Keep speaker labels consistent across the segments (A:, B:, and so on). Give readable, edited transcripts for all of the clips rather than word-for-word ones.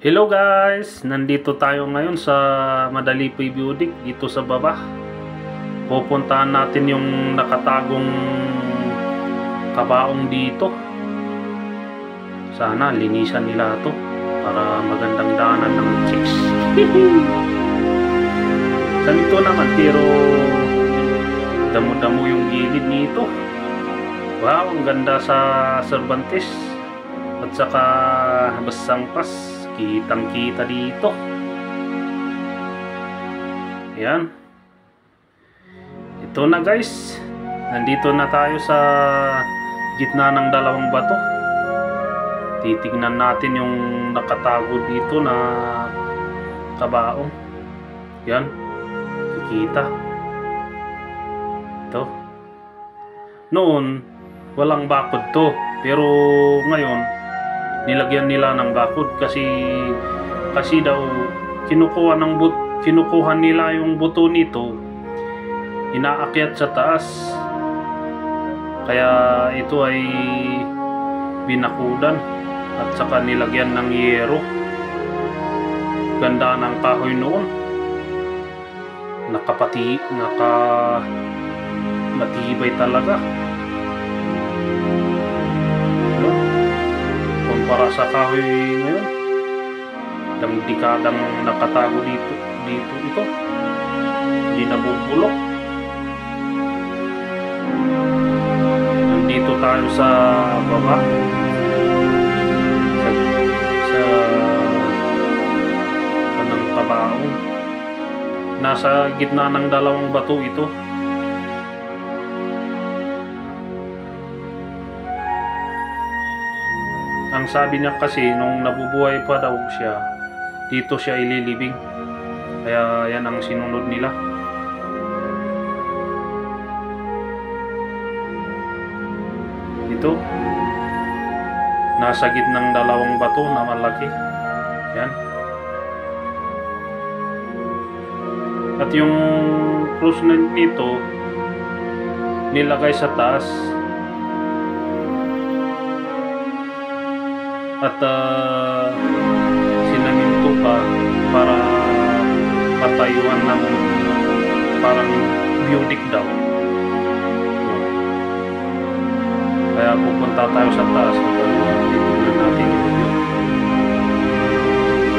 A: Hello guys! Nandito tayo ngayon sa Madalipoy Budik dito sa baba. Pupuntahan natin yung nakatagong kabaong dito. Sana linisan nila to para magandang daanan ng chicks. Ganito naman pero damo-damo yung gilid nito. Wow, ang ganda sa Cervantes at saka Basangpas. Kitang kita dito. Ayan. Ito na guys. Nandito na tayo sa gitna ng dalawang bato. Titignan natin yung nakatago dito na kabaong. Yan. Kikita. Ito. Noon, walang bakod to. Pero ngayon, nilagyan nila ng bakod kasi daw kinukuha nila yung buto nito, inaakyat sa taas, kaya ito ay binakudan at saka nilagyan ng yero. Ganda ng kahoy noon, matibay talaga para sa kahoy ngayon. Ilang dekadang nakatago dito ito, hindi nabubulok. Nandito tayo sa baba sa kanang kabaong. Nasa gitna ng dalawang bato ito. Ang sabi niya kasi nung nabubuhay pa daw siya, dito siya ililibing. Kaya yan ang sinunod nila. Ito, nasa gitnang dalawang bato na malaki. Yan. At yung cross nito nilagay sa taas. At sinaminto pa para patayuan ng parang budik daw. Kaya pupunta tayo sa taas. Titignan natin yung view.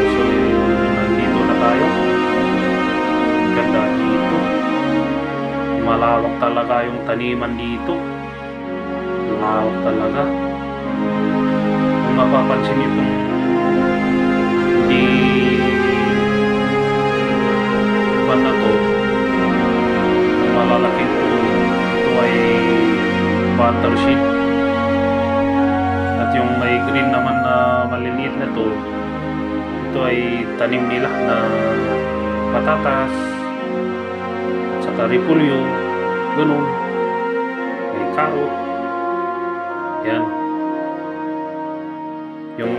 A: So nandito na tayo. Ganda dito. Malawak talaga yung taniman dito. Malawak talaga. Mapapansin itong hindi na to malalaking puno. Ito ay butter sheet, at yung may green naman na maliliit na to, ito ay tanim nila na patatas at saka repolyo, ganun, may carrot. Yan. Yung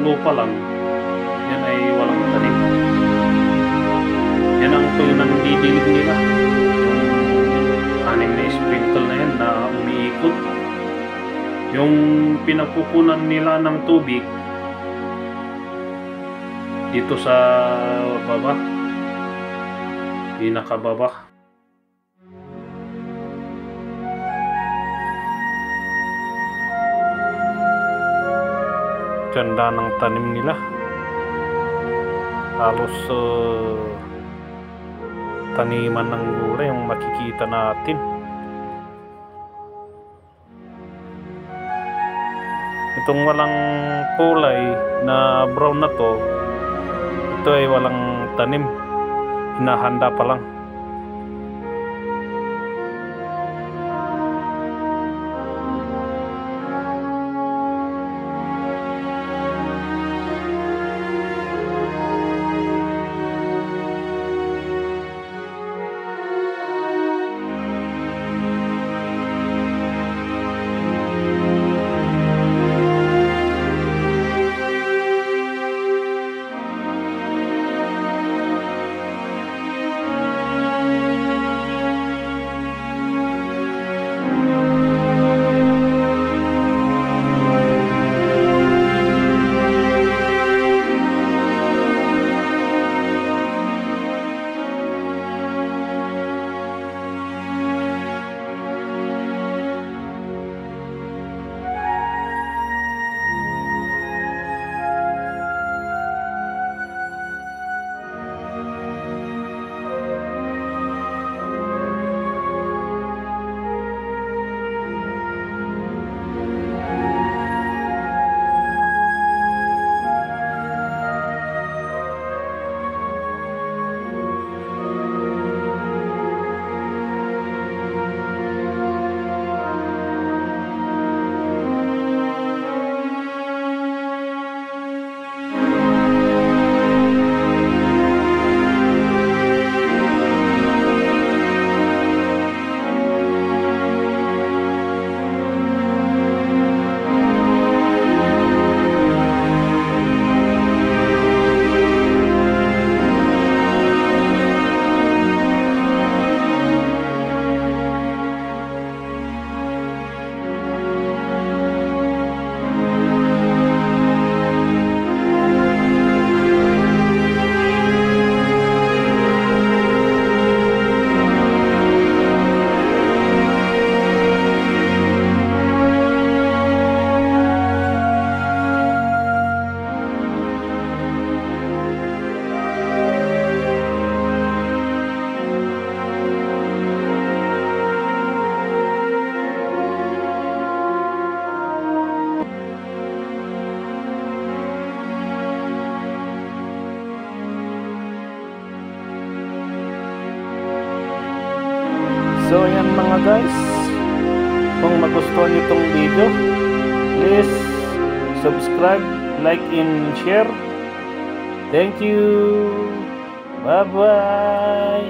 A: lupa lang, yan ay walang tanim. Yan ang tuyo ng didilig nila. Yung anim na sprinkle na yan na umiikot. Yung pinapupunan nila ng tubig dito sa baba, pinakababa. Ganda ng tanim nila. Halos taniman ng gulay yung makikita natin. Itong walang kulay na brown na to, ito ay walang tanim, hinahanda pa lang. Kung magustuhan niyo itong video, please subscribe, like, and share. Thank you. Bye-bye.